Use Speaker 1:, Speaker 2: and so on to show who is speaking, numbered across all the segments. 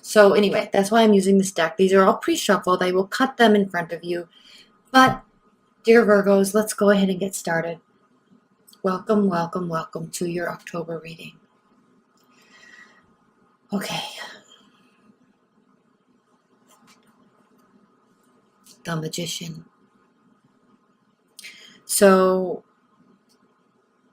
Speaker 1: So anyway, that's why I'm using this deck. These are all pre-shuffled. I will cut them in front of you. But, dear Virgos, let's go ahead and get started. Welcome, welcome, welcome to your October reading. Okay. The Magician. So,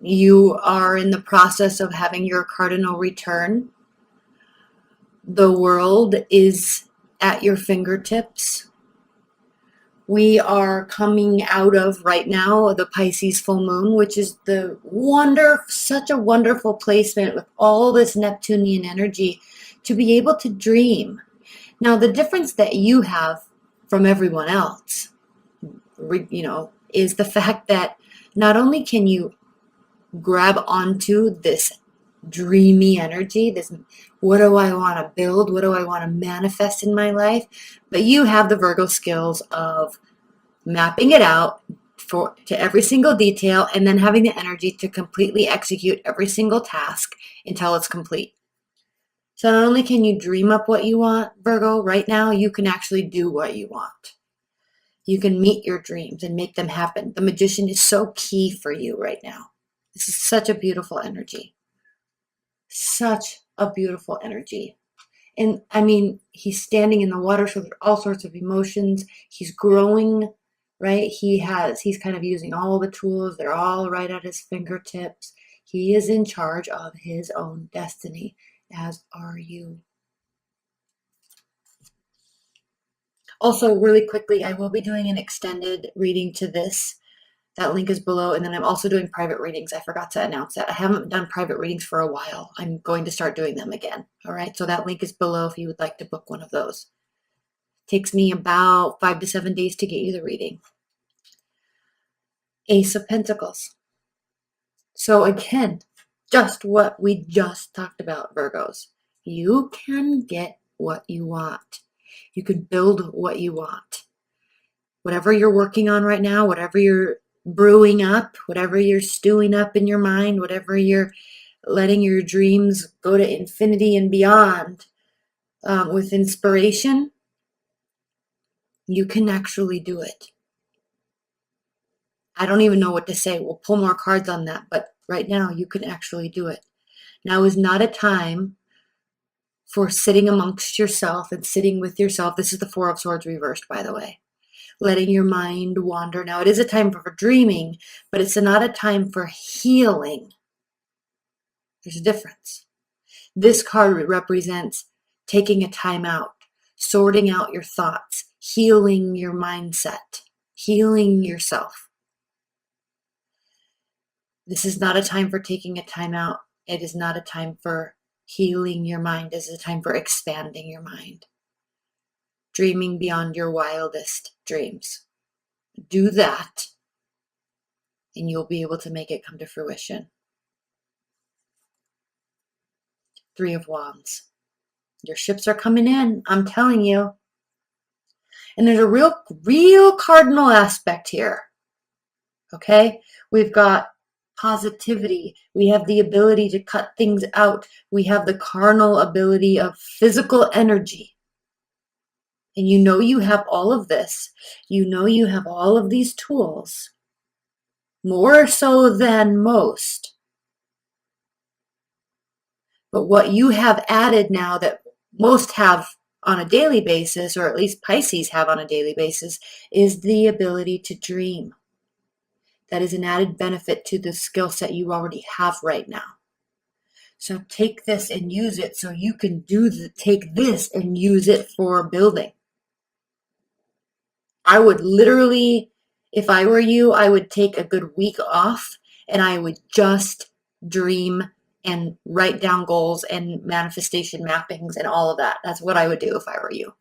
Speaker 1: you are in the process of having your cardinal return. The world is at your fingertips. We are coming out of right now the Pisces full moon, which is such a wonderful placement with all this Neptunian energy to be able to dream. Now, the difference that you have from everyone else, is the fact that not only can you grab onto this dreamy energy, this what do I want to build, what do I want to manifest in my life, but you have the Virgo skills of mapping it out to every single detail and then having the energy to completely execute every single task until it's complete. So not only can you dream up what you want, Virgo, right now, you can actually do what you want. You can meet your dreams and make them happen. The Magician is so key for you right now. This is such a beautiful energy. Such a beautiful energy. And I mean, he's standing in the water, so there are all sorts of emotions. He's growing, right? He's kind of using all the tools. They're all right at his fingertips. He is in charge of his own destiny, as are you. Also, really quickly, I will be doing an extended reading to this. That link is below, and then I'm also doing private readings. I forgot to announce that. I haven't done private readings for a while. I'm going to start doing them again. All right, so that link is below if you would like to book one of those. Takes me about 5 to 7 days to get you the reading. Ace of Pentacles. So again, just what we just talked about, Virgos. You can get what you want. You can build what you want. Whatever you're working on right now, whatever you're brewing up, whatever you're stewing up in your mind, whatever you're letting your dreams go to infinity and beyond with inspiration, you can actually do it. I don't even know what to say. We'll pull more cards on that, but right now you can actually do it. Now is not a time for sitting amongst yourself and sitting with yourself. This is the Four of Swords reversed, by the way. Letting your mind wander. Now, it is a time for dreaming, but it's not a time for healing. There's a difference. This card represents taking a time out, sorting out your thoughts, healing your mindset, healing yourself. This is not a time for taking a time out. It is not a time for healing your mind. This is a time for expanding your mind. Dreaming beyond your wildest dreams. Do that, and you'll be able to make it come to fruition. Three of Wands. Your ships are coming in, I'm telling you. And there's a real cardinal aspect here. Okay? We've got positivity. We have the ability to cut things out. We have the carnal ability of physical energy. And you know you have all of this. You know you have all of these tools. More so than most. But what you have added now that most have on a daily basis, or at least Pisces have on a daily basis, is the ability to dream. That is an added benefit to the skill set you already have right now. So take this and use it so you can take this and use it for building. I would literally, if I were you, I would take a good week off and I would just dream and write down goals and manifestation mappings and all of that. That's what I would do if I were you.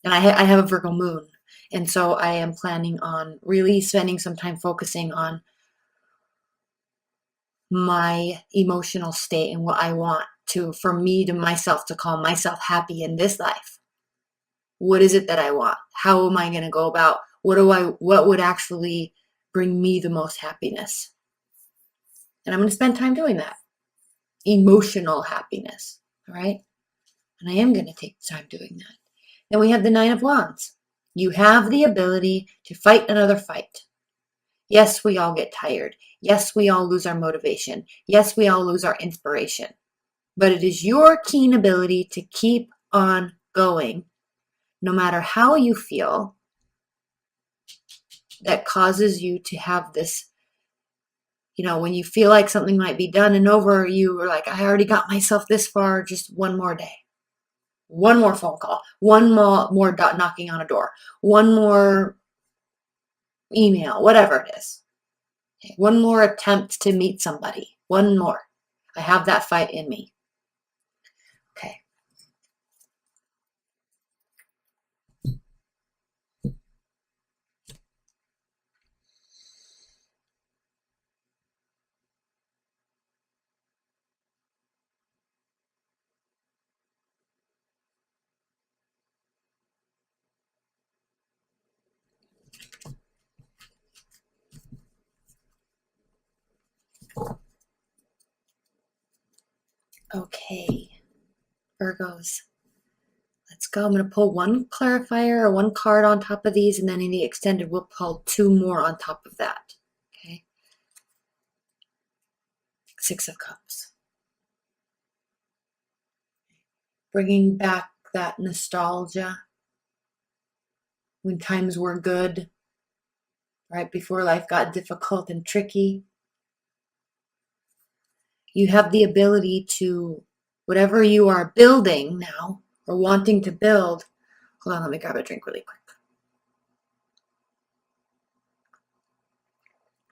Speaker 1: And I have a Virgo moon. And so I am planning on really spending some time focusing on my emotional state and what I want for myself to call myself happy in this life. What is it that I want? How am I going to go about? What would actually bring me the most happiness? And I'm going to spend time doing that. Emotional happiness. All right. And I am going to take time doing that. Then we have the Nine of Wands. You have the ability to fight another fight. Yes, we all get tired. Yes, we all lose our motivation. Yes, we all lose our inspiration. But it is your keen ability to keep on going, no matter how you feel, that causes you to have this, when you feel like something might be done and over, you are like, I already got myself this far, just one more day. One more phone call, one more knocking on a door, one more email, whatever it is. Okay, one more attempt to meet somebody. One more. I have that fight in me. Okay. Okay. Virgos. Let's go. I'm going to pull one clarifier or one card on top of these, and then in the extended, we'll pull two more on top of that. Okay. Six of Cups. Bringing back that nostalgia when times were good, right before life got difficult and tricky. You have the ability to, whatever you are building now or wanting to build, hold on, let me grab a drink really quick.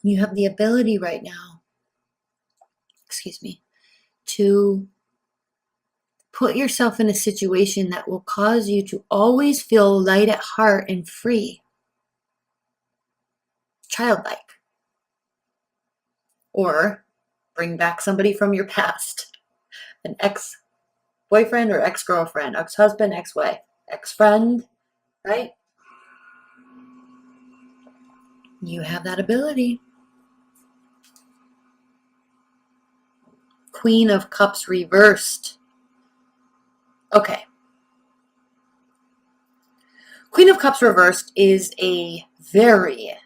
Speaker 1: You have the ability right now, to put yourself in a situation that will cause you to always feel light at heart and free, childlike, or bring back somebody from your past, an ex-boyfriend or ex-girlfriend, ex-husband, ex-wife, ex-friend, right? You have that ability. Queen of Cups reversed. Okay. Queen of Cups reversed is a very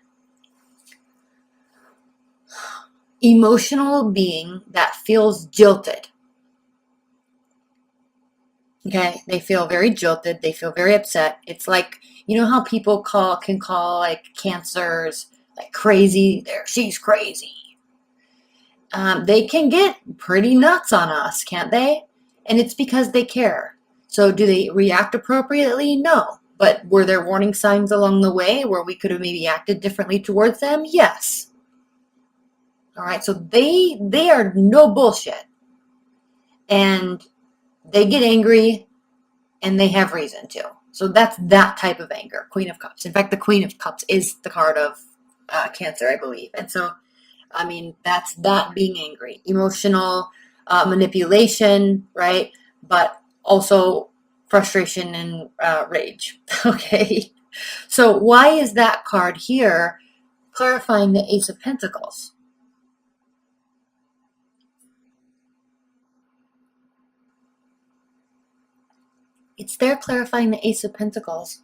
Speaker 1: emotional being that feels jilted. Okay, they feel very jilted. They feel very upset. It's like, how people can call like cancers like crazy. She's crazy. They can get pretty nuts on us, can't they? And it's because they care. So do they react appropriately? No. But were there warning signs along the way where we could have maybe acted differently towards them? Yes. All right. So they are no bullshit. And they get angry and they have reason to. So that's that type of anger, Queen of Cups. In fact, the Queen of Cups is the card of Cancer, I believe. And so, that's that being angry, emotional manipulation, right? But also frustration and rage. Okay. So why is that card here clarifying the Ace of Pentacles? It's there clarifying the Ace of Pentacles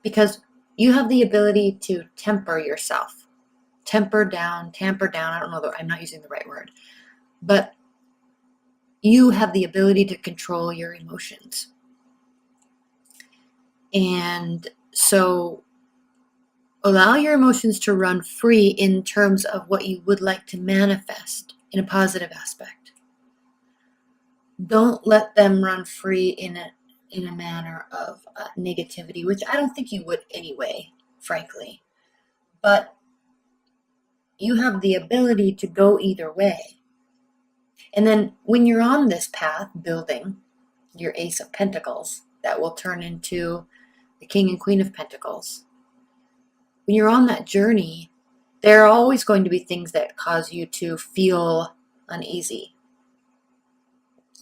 Speaker 1: because you have the ability to temper yourself. Tamper down. I don't know, I'm not using the right word. But you have the ability to control your emotions. And so allow your emotions to run free in terms of what you would like to manifest in a positive aspect. Don't let them run free in a manner of negativity, which I don't think you would anyway, frankly. But you have the ability to go either way. And then when you're on this path, building your Ace of Pentacles, that will turn into the King and Queen of Pentacles. When you're on that journey, there are always going to be things that cause you to feel uneasy.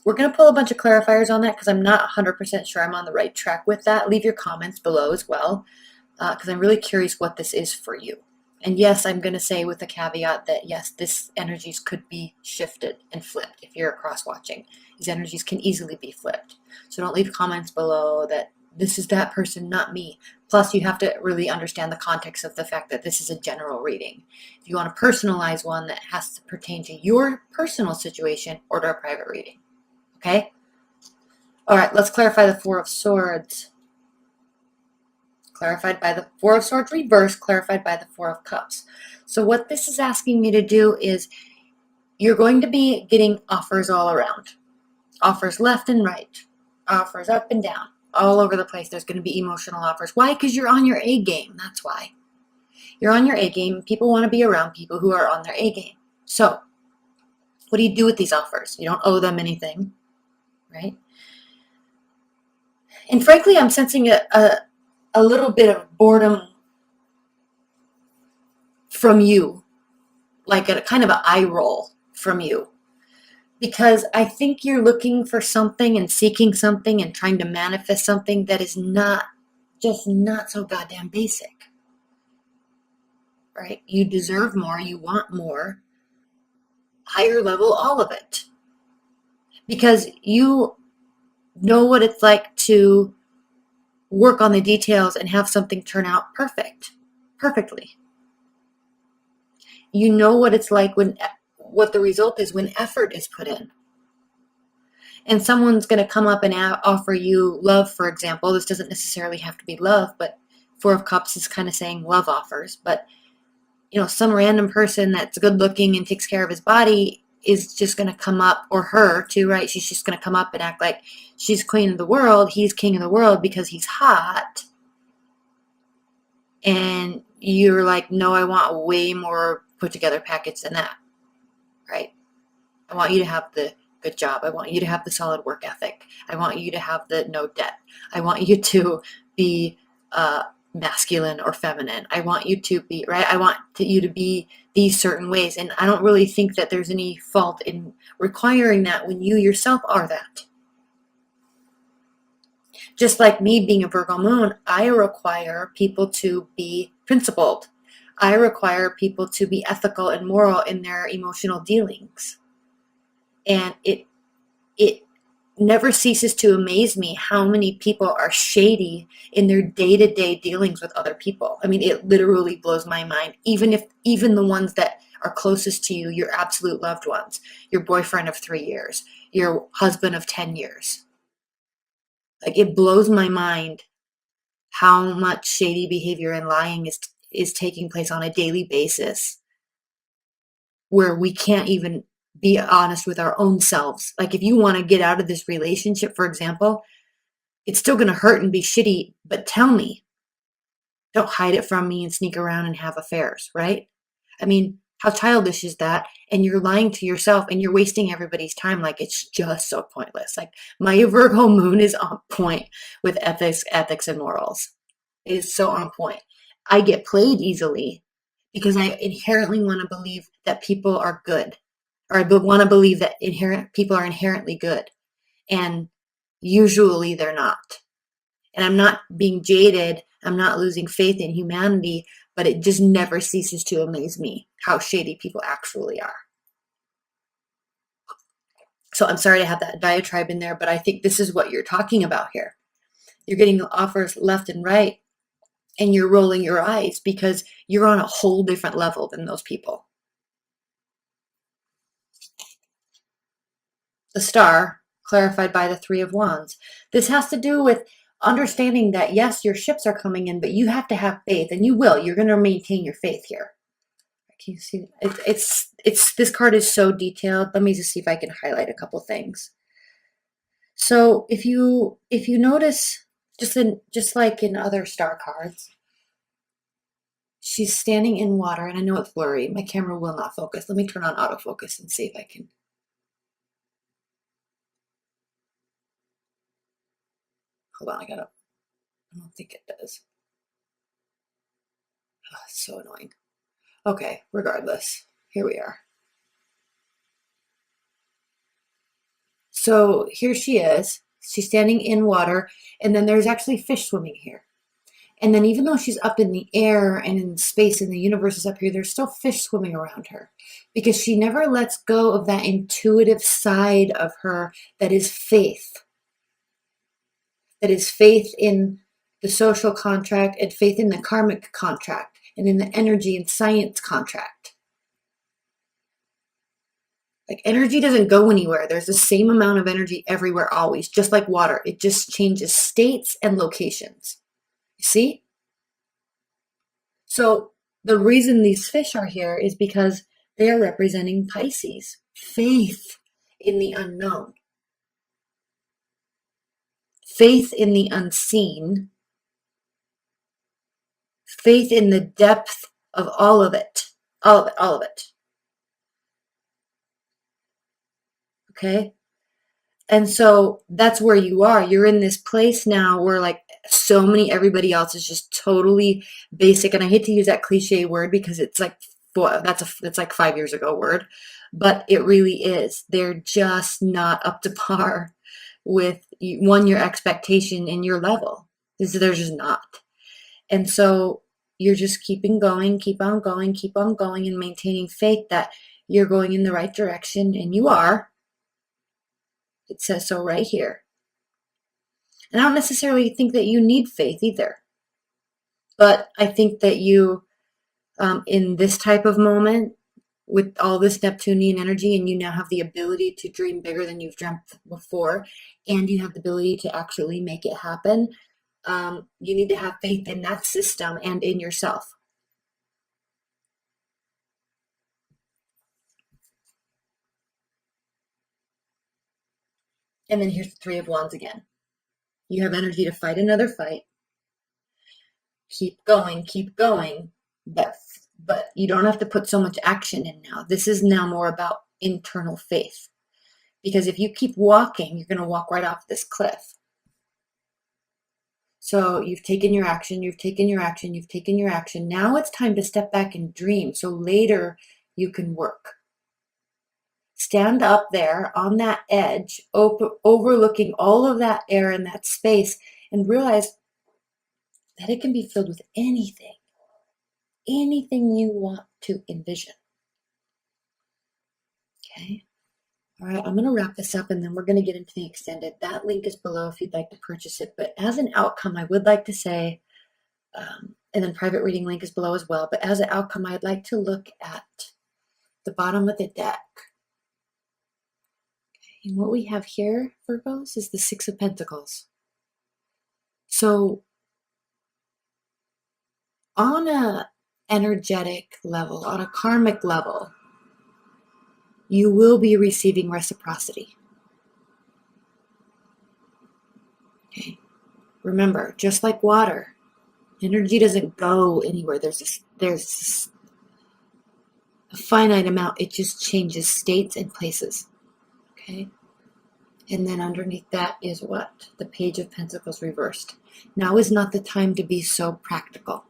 Speaker 1: We're going to pull a bunch of clarifiers on that because I'm not 100% sure I'm on the right track with that. Leave your comments below as well because I'm really curious what this is for you. And yes, I'm going to say with a caveat that yes, this energies could be shifted and flipped if you're cross watching. These energies can easily be flipped. So don't leave comments below that this is that person, not me. Plus, you have to really understand the context of the fact that this is a general reading. If you want to personalize one that has to pertain to your personal situation, order a private reading. Okay? All right, let's clarify the Four of Swords. Clarified by the Four of Swords reverse, clarified by the Four of Cups. So what this is asking you to do is you're going to be getting offers all around. Offers left and right. Offers up and down. All over the place. There's going to be emotional offers. Why? Because you're on your A game. That's why. You're on your A game. People want to be around people who are on their A game. So what do you do with these offers? You don't owe them anything, right? And frankly, I'm sensing a little bit of boredom from you, like a kind of an eye roll from you, because I think you're looking for something and seeking something and trying to manifest something that is not so goddamn basic, right? You deserve more, you want more, higher level, all of it, because you know what it's like to work on the details and have something turn out perfectly. You know what it's like what the result is when effort is put in. And someone's going to come up and offer you love, for example. This doesn't necessarily have to be love, but Four of Cups is kind of saying love offers. But, you know, some random person that's good looking and takes care of his body is just going to come up, or her too, right? She's just going to come up and act like she's queen of the world. He's king of the world because he's hot. And you're like, no, I want a way more put together package than that, right? I want you to have the good job. I want you to have the solid work ethic. I want you to have the no debt. I want you to be masculine or feminine. I want you to be, right? I want you to be these certain ways. And I don't really think that there's any fault in requiring that when you yourself are that. Just like me being a Virgo moon, I require people to be principled. I require people to be ethical and moral in their emotional dealings. And it never ceases to amaze me how many people are shady in their day-to-day dealings with other people. I mean, it literally blows my mind. Even the ones that are closest to you, your absolute loved ones, your boyfriend of 3 years, your husband of 10 years. Like, it blows my mind how much shady behavior and lying is taking place on a daily basis, where we can't even be honest with our own selves. Like, if you want to get out of this relationship, for example, it's still going to hurt and be shitty, but tell me. Don't hide it from me and sneak around and have affairs, right? I mean, how childish is that? And you're lying to yourself and you're wasting everybody's time. Like, it's just so pointless. Like, my Virgo moon is on point with ethics and morals. It is so on point. I get played easily because I inherently want to believe that people are good, or I want to believe that people are inherently good, and usually they're not. And I'm not being jaded. I'm not losing faith in humanity, but it just never ceases to amaze me how shady people actually are. So I'm sorry to have that diatribe in there, but I think this is what you're talking about here. You're getting offers left and right, and you're rolling your eyes because you're on a whole different level than those people. The Star, clarified by the Three of Wands. This has to do with understanding that, yes, your ships are coming in, but you have to have faith, and you will. You're going to maintain your faith here. Can you see? It's this card is so detailed. Let me just see if I can highlight a couple things. So if you notice, just like in other star cards, she's standing in water, and I know it's blurry. My camera will not focus. Let me turn on autofocus and see if I can. Hold on, I don't think it does. Oh, it's so annoying. Okay, regardless, here we are. So here she is. She's standing in water, and then there's actually fish swimming here. And then even though she's up in the air and in space and the universe is up here, there's still fish swimming around her because she never lets go of that intuitive side of her that is faith. That is faith in the social contract and faith in the karmic contract and in the energy and science contract. Like energy doesn't go anywhere. There's the same amount of energy everywhere always, just like water. It just changes states and locations. You see? So the reason these fish are here is because they are representing Pisces, faith in the unknown, faith in the unseen, faith in the depth of all of it, all of it, all of it. Okay? And so that's where you are. You're in this place now where like so many, everybody else is just totally basic. And I hate to use that cliche word because it's like, that's like 5 years ago word, but it really is. They're just not up to par with your expectation and your level. They're just not. And so you're just keeping going, keep on going, keep on going and maintaining faith that you're going in the right direction, and you are. It says so right here. And I don't necessarily think that you need faith either. But I think that you, in this type of moment, with all this Neptunian energy, and you now have the ability to dream bigger than you've dreamt before, and you have the ability to actually make it happen, you need to have faith in that system and in yourself. And then here's the Three of Wands again. You have energy to fight another fight. Keep going, but you don't have to put so much action in now. This is now more about internal faith. Because if you keep walking, you're going to walk right off this cliff. So you've taken your action, you've taken your action, you've taken your action. Now it's time to step back and dream so later you can work. Stand up there on that edge, overlooking all of that air and that space, and realize that it can be filled with anything you want to envision. Okay? All right, I'm going to wrap this up and then we're going to get into the extended. That link is below if you'd like to purchase it. But as an outcome, I would like to say, and then private reading link is below as well. But as an outcome, I'd like to look at the bottom of the deck. Okay, and what we have here, Virgos, is the Six of Pentacles. So on a energetic level, on a karmic level, you will be receiving reciprocity. Okay. Remember, just like water, energy doesn't go anywhere. There's a finite amount. It just changes states and places. Okay. And then underneath that is what? The Page of Pentacles reversed. Now is not the time to be so practical.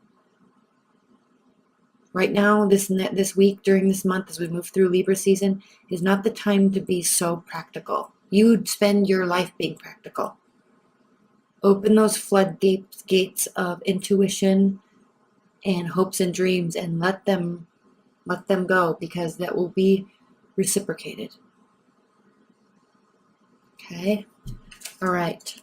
Speaker 1: Right now, this week, during this month, as we move through Libra season, is not the time to be so practical. You spend your life being practical. Open those floodgates of intuition and hopes and dreams and let them go, because that will be reciprocated. Okay? All right.